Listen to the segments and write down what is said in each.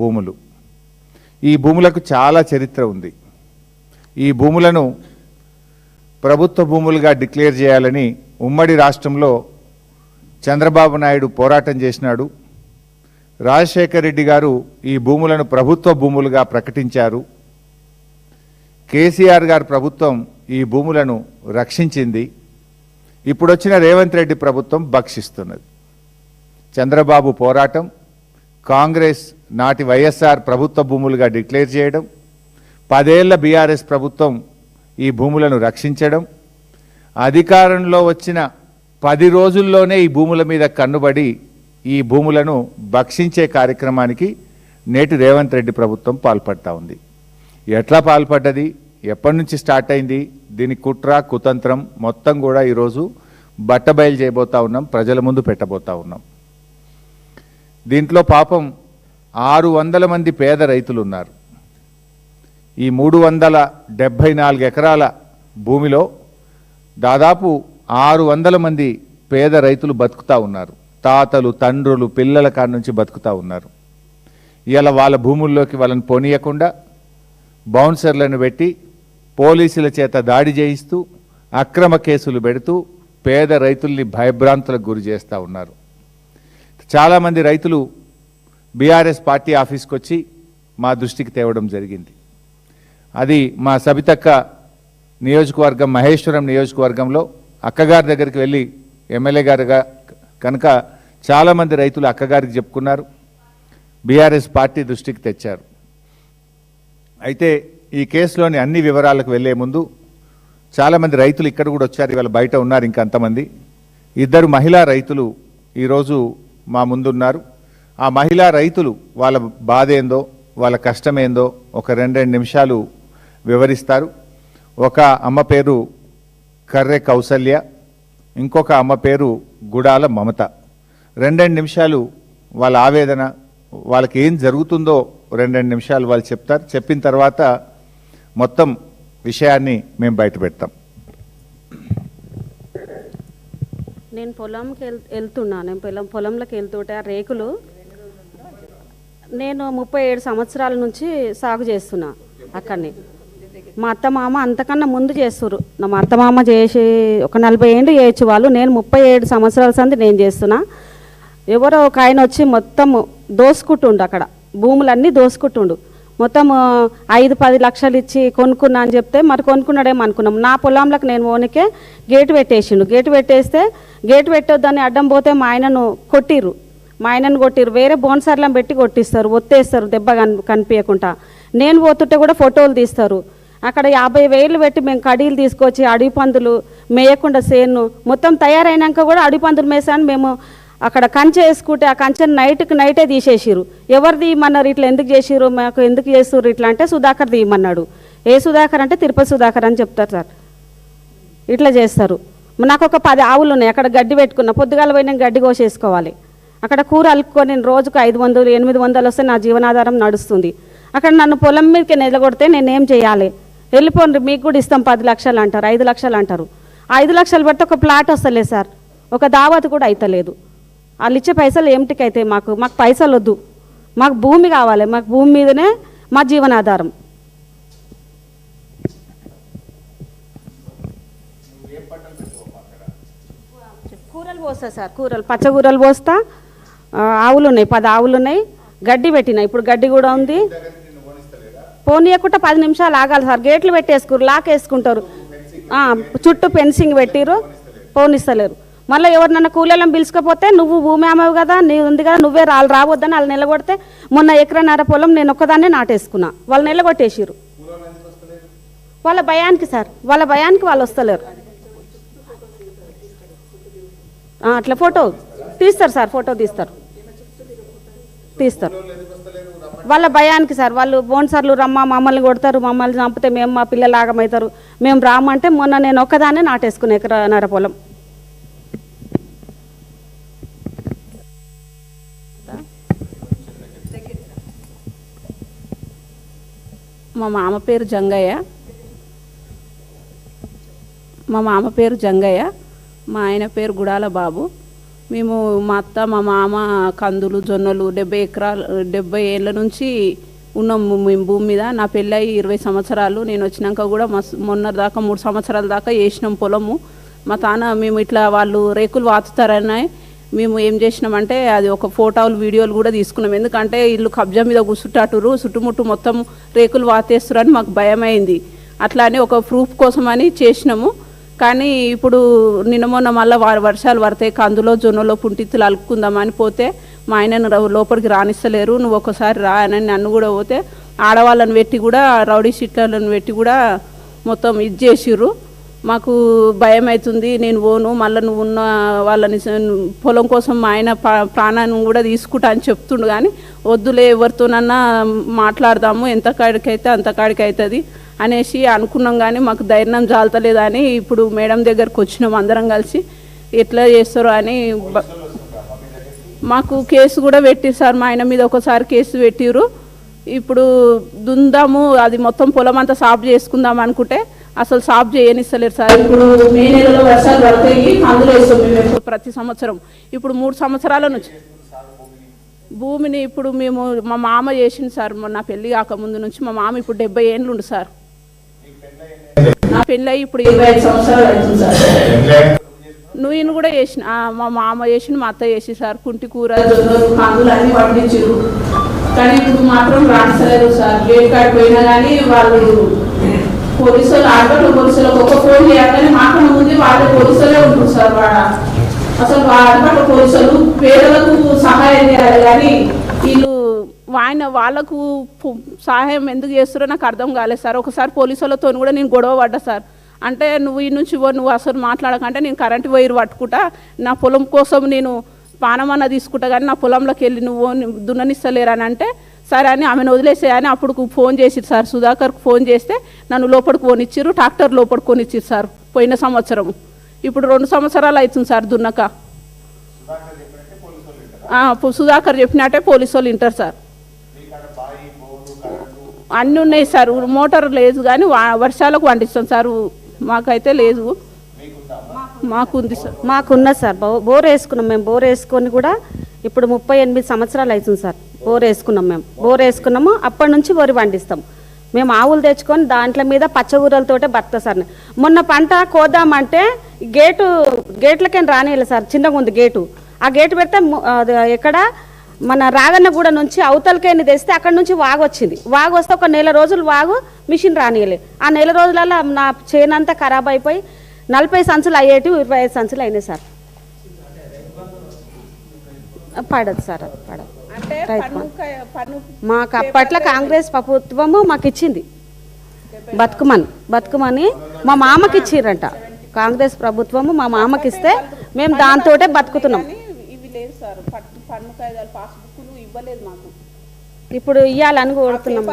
భూములు. ఈ భూములకు చాలా చరిత్ర ఉంది. ఈ భూములను ప్రభుత్వ భూములుగా డిక్లేర్ చేయాలని ఉమ్మడి రాష్ట్రంలో చంద్రబాబు నాయుడు పోరాటం చేసినాడు. రాజశేఖర్ రెడ్డి గారు ఈ భూములను ప్రభుత్వ భూములుగా ప్రకటించారు. కేసీఆర్ గారి ప్రభుత్వం ఈ భూములను రక్షించింది. ఇప్పుడు వచ్చిన రేవంత్ రెడ్డి ప్రభుత్వం భక్షిస్తున్నది. చంద్రబాబు పోరాటం, కాంగ్రెస్ నాటి వైఎస్ఆర్ ప్రభుత్వ భూములుగా డిక్లేర్ చేయడం, 10 ఏళ్ల బీఆర్ఎస్ ప్రభుత్వం ఈ భూములను రక్షించడం, అధికారంలో వచ్చిన 10 రోజుల్లోనే ఈ భూముల మీద కన్నుబడి ఈ భూములను భక్షించే కార్యక్రమానికి నేటి రేవంత్ రెడ్డి ప్రభుత్వం పాల్పడతా ఉంది. ఎట్లా పాల్పడ్డది, ఎప్పటి నుంచి స్టార్ట్ అయింది, దీని కుట్ర కుతంత్రం మొత్తం కూడా ఈరోజు బట్టబయలు చేయబోతా ఉన్నాం, ప్రజల ముందు పెట్టబోతా ఉన్నాం. దీంట్లో పాపం 600 మంది పేద రైతులు ఉన్నారు. ఈ 374 ఎకరాల భూమిలో దాదాపు 600 మంది పేద రైతులు బతుకుతూ ఉన్నారు. తాతలు, తండ్రులు, పిల్లల కాడ నుంచి బతుకుతూ ఉన్నారు. ఇలా వాళ్ళ భూముల్లోకి వాళ్ళని పోనీయకుండా బౌన్సర్లను పెట్టి పోలీసుల చేత దాడి చేయిస్తూ అక్రమ కేసులు పెడుతూ పేద రైతుల్ని భయభ్రాంతులకు గురి చేస్తూ ఉన్నారు. చాలామంది రైతులు బీఆర్ఎస్ పార్టీ ఆఫీస్కి వచ్చి మా దృష్టికి తేవడం జరిగింది. అది మా సబితక్క నియోజకవర్గం, మహేశ్వరం నియోజకవర్గంలో అక్కగారి దగ్గరికి వెళ్ళి ఎమ్మెల్యే గారుగా కనుక చాలామంది రైతులు అక్కగారికి చెప్పుకున్నారు, బీఆర్ఎస్ పార్టీ దృష్టికి తెచ్చారు. అయితే ఈ కేసులోని అన్ని వివరాలకు వెళ్ళే ముందు చాలామంది రైతులు ఇక్కడ కూడా వచ్చారు, ఇవాళ బయట ఉన్నారు ఇంకంతమంది. 2 మహిళా రైతులు ఈరోజు మా ముందున్నారు. ఆ మహిళా రైతులు వాళ్ళ బాధ ఏందో, వాళ్ళ కష్టమేందో ఒక 2 నిమిషాలు వివరిస్తారు. ఒక అమ్మ పేరు కర్రె కౌసల్య, ఇంకొక అమ్మ పేరు గుడాల మమత. 2 నిమిషాలు వాళ్ళ ఆవేదన, వాళ్ళకి ఏం జరుగుతుందో 2 నిమిషాలు వాళ్ళు చెప్తారు. చెప్పిన తర్వాత మొత్తం విషయాన్ని మేము బయట పెడతాం. నేను పొలంకి వెళ్తున్నాను. పొలంలోకి వెళ్తుంటే ఆ రేకులు నేను 37 సంవత్సరాల నుంచి సాగు చేస్తున్నా అక్కడనే. మా అత్తమామ అంతకన్నా ముందు చేస్తున్నారు. మా అత్తమామ చేసి ఒక 40 ఏళ్ళు చేయొచ్చు వాళ్ళు. నేను 37 సంవత్సరాల సంది నేను చేస్తున్నా. ఎవరో ఒక ఆయన వచ్చి మొత్తం దోసుకుంటుండు, అక్కడ భూములన్నీ దోసుకుంటుండు. మొత్తం 5-10 లక్షలు ఇచ్చి కొనుక్కున్నా అని చెప్తే మరి కొనుక్కున్నాడేమో అనుకున్నాం. నా పొలంలోకి నేను ఓనికే గేటు పెట్టేసిండు. గేటు పెట్టేస్తే గేటు పెట్టొద్దని అడ్డం పోతే మా ఆయనను కొట్టిర్రు. వేరే బోన్సర్లను పెట్టి కొట్టిస్తారు, ఒత్తేస్తారు దెబ్బ కనిపించకుండా. నేను పోతుంటే కూడా ఫోటోలు తీస్తారు. అక్కడ 50,000 పెట్టి మేము కడీలు తీసుకొచ్చి అడవి పందులు మేయకుండా సేను మొత్తం తయారైనాక కూడా అడవి పందులు మేసాను. మేము అక్కడ కంచె వేసుకుంటే ఆ కంచెను నైటే తీసేసిరు. ఎవరు తీయమన్నారు, ఇట్లా ఎందుకు చేసిరు, మాకు ఎందుకు చేస్తుర్రు ఇట్లా అంటే సుధాకర్ తీయమన్నాడు. ఏ సుధాకర్ అంటే తిరుపతి సుధాకర్ అని చెప్తారు సార్. ఇట్లా చేస్తారు. నాకు ఒక 10 ఆవులు ఉన్నాయి. అక్కడ గడ్డి పెట్టుకున్నా, పొద్దుగాల పోయి నేను గడ్డి కోసేసుకోవాలి. అక్కడ కూర అలుక్కొని నేను రోజుకు 500-800 వస్తే నా జీవనాధారం నడుస్తుంది. అక్కడ నన్ను పొలం మీదకి నిలగొడితే నేనేం చేయాలి? వెళ్ళిపోండి, మీకు కూడా ఇస్తాం 10 లక్షలు అంటారు, 5 లక్షలు అంటారు. 5 లక్షలు పెడితే ఒక ప్లాట్ వస్తలేదు సార్, ఒక దావత్ కూడా అవుతలేదు. వాళ్ళు ఇచ్చే పైసలు ఏమిటికి అయితే మాకు పైసలు వద్దు, మాకు భూమి కావాలి. మాకు భూమి మీదనే మా జీవనాధారం. కూరలు పోస్తా సార్, పచ్చకూరలు పోస్తా. ఆవులు ఉన్నాయి, 10 ఆవులు ఉన్నాయి. గడ్డి పెట్టినా, ఇప్పుడు గడ్డి కూడా ఉంది. పోనీయకుండా 10 నిమిషాలు ఆగాలి సార్. గేట్లు పెట్టేసుకురు, లాక్ వేసుకుంటారు, చుట్టూ ఫెన్సింగ్ పెట్టిరు, పోనిస్తలేరు. మళ్ళీ ఎవరినన్నా కూలీలను పిలుచుకపోతే నువ్వు భూమి అమ్మవు కదా, నీ ఉంది కదా, నువ్వే రావద్దని వాళ్ళు నిలగొడితే మొన్న 1.5 ఎకరాల పొలం నేను ఒక్కదాన్నే నాటేసుకున్నా. వాళ్ళు నిలగొట్టేసిరు వాళ్ళ భయానికి సార్, వాళ్ళ భయానికి వాళ్ళు వస్తలేరు. అట్లా ఫోటో తీస్తారు సార్, ఫోటో తీస్తారు వాళ్ళ భయానికి సార్. వాళ్ళు బోన్సర్లు రమ్మ మమ్మల్ని కొడతారు, మమ్మల్ని చంపితే మేము మా పిల్లలు ఆగమవుతారు, మేము రామంటే మొన్న నేను ఒక్కదాన్నే నాటేసుకునే 1.5 ఎకరాల పొలం. మా మామ పేరు జంగయ్య, మా ఆయన పేరు గుడాల బాబు. మేము మా అత్త మా మామ కందులు జొన్నలు 70 ఏళ్ళ నుంచి ఉన్నాము మేము భూమి మీద. నా పెళ్ళై 20 సంవత్సరాలు. నేను వచ్చినాక కూడా మొన్న దాకా 3 సంవత్సరాల దాకా వేసినాం పొలము. మా తాన మేము ఇట్లా వాళ్ళు రేకులు వాతుతారని మేము ఏం చేసినామంటే అది ఒక ఫోటోలు వీడియోలు కూడా తీసుకున్నాం. ఎందుకంటే ఇల్లు కబ్జా మీద కూర్చుంటాటురు, చుట్టుముట్టు మొత్తం రేకులు వాతేస్తురని మాకు భయమైంది. అట్లా అని ఒక ప్రూఫ్ కోసమని చేసినాము. కానీ ఇప్పుడు నిన్న మొన్న మళ్ళీ వర్షాలు పడతాయి, కందులో జొన్నలో పుంటిత్తులు అలుక్కుందామని పోతే మా ఆయనను లోపలికి రానిస్తలేరు. నువ్వు ఒకసారి రా అని నన్ను కూడా పోతే ఆడవాళ్ళని పెట్టి కూడా రౌడీ షీట్లను పెట్టి కూడా మొత్తం ఇది చేసిర్రు. మాకు భయం అవుతుంది, నేను పోను, మళ్ళీ నువ్వు ఉన్న వాళ్ళని పొలం కోసం మా ఆయన ప్రాణాన్ని కూడా తీసుకుంటా అని చెప్తుండు. కానీ వద్దులే, ఎవరితోనన్నా మాట్లాడదాము, ఎంత కాడికైతే అంత కాడికి అవుతుంది అనేసి అనుకున్నాం. కానీ మాకు ధైర్యం జాలతలేదని ఇప్పుడు మేడం దగ్గరకు వచ్చినాం అందరం కలిసి. ఎట్లా చేస్తారో అని మాకు కేసు కూడా పెట్టిరు సార్. మా ఆయన మీద ఒకసారి కేసు పెట్టిరు. ఇప్పుడు దుందాము, అది మొత్తం పొలం అంతా సాఫ్ చేసుకుందాం అనుకుంటే అసలు సాఫ్ చేయనిస్తలేరు సార్. ఇప్పుడు మే నెలలో వర్షాలు పడతాయి, అందులో వేస్తాం మేము ప్రతి సంవత్సరం. ఇప్పుడు 3 సంవత్సరాల నుంచి భూమిని ఇప్పుడు మేము మా మామ చేసింది సార్. నా పెళ్ళి కాకముందు నుంచి మా మామ ఇప్పుడు 70 ఏళ్ళు ఉండు సార్. నా పెళ్ళి ఇప్పుడు 25 సంవత్సరాలు అవుతుంది సార్. నువ్వు కూడా చేసిన మా మామ చేసిన, మా అత్త చేసి సార్. కుంటి కూర జొన్నలు కందులు అన్నీ పండించారు. కానీ ఇప్పుడు మాత్రం రాణిస్తలేదు సార్. గేట్ కాడికి పోయినా కానీ వాళ్ళు పోలీసులు ఆడపట్ల పోలీసులకు ఒక ఫోన్ చేయాలని మాకన్నా ముందు వాళ్ళే పోలీసులే ఉంటుంది సార్. అసలు ఆడపట్ల పోలీసులు పేదలకు సహాయం చేయాలి కానీ వీళ్ళు వాళ్ళకు సహాయం ఎందుకు చేస్తారో నాకు అర్థం కాలేదు సార్. ఒకసారి పోలీసులతో కూడా నేను గొడవ పడ్డా సార్. అంటే నువ్వు ఈ నుంచి నువ్వు అసలు మాట్లాడకంటే నేను కరెంటు వైరు పట్టుకుంటా, నా పొలం కోసం నేను పానమన్నా తీసుకుంటా, కానీ నా పొలంలోకి వెళ్ళి నువ్వు దున్ననిస్తలేరని అంటే సరే అని ఆమెను వదిలేసేయని అప్పుడు ఫోన్ చేసిరు సార్. సుధాకర్కు ఫోన్ చేస్తే నన్ను లోపలికి కొనిచ్చిర్రు, ట్రాక్టర్ లోపలికి కొనిచ్చిరు సార్ పోయిన సంవత్సరం. ఇప్పుడు 2 సంవత్సరాలు అవుతుంది సార్ దున్నక. సుధాకర్ చెప్పినట్టే పోలీసు వాళ్ళు వింటారు సార్. అన్నీ ఉన్నాయి సార్. మోటార్ లేదు కానీ వర్షాలకు పండిస్తాం సార్. మాకైతే లేదు, మాకుంది సార్. మాకున్నది సార్. బోర్ వేసుకున్నాం మేము. బోర్ వేసుకొని కూడా ఇప్పుడు 38 సంవత్సరాలు అవుతుంది సార్. బోర్ వేసుకున్నాం మేము. బోర్ వేసుకున్నాము, అప్పటి నుంచి వరి పండిస్తాం మేము. ఆవులు తెచ్చుకొని దాంట్లో మీద పచ్చగూరలతోటే బతుకుతా సార్. మొన్న పంట కోద్దామంటే గేట్లకేం రానియలేదు సార్. చిన్నగా ఉంది గేటు. ఆ గేటు పెడితే ఎక్కడ మన రాగన్నగూడ నుంచి అవతలకేని తెస్తే అక్కడ నుంచి వాగు వచ్చింది. వాగు వస్తే ఒక 1 నెల రోజులు వాగు మిషన్ రానియలే. ఆ 1 నెల రోజులలో నా చేనంతా ఖరాబ్ అయిపోయి 40 సంచులు అయ్యేటి 25 సంచులు అయినాయి సార్. పడదు సార్, అది పడదు. మాకు అప్పట్లో కాంగ్రెస్ ప్రభుత్వము మాకు ఇచ్చింది బతుకుమని మా మామకి ఇచ్చిర్రంట. కాంగ్రెస్ ప్రభుత్వము మా మామకి ఇస్తే మేము దాంతోటే బతుకుతున్నాం. ఇప్పుడు ఇయ్యాలని కోరుతున్నాం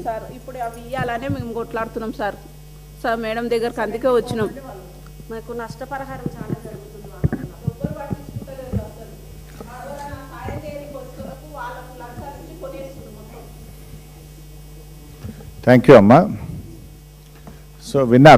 సార్. ఇప్పుడు అవి ఇయ్యాలనే మేము కొట్లాడుతున్నాం సార్. సార్ మేడం దగ్గరకు అందుకే వచ్చినాం. మాకు నష్టపరిహారం చాలా జరుగుతుంది. థ్యాంక్ యూ అమ్మా. సో విన్నారు.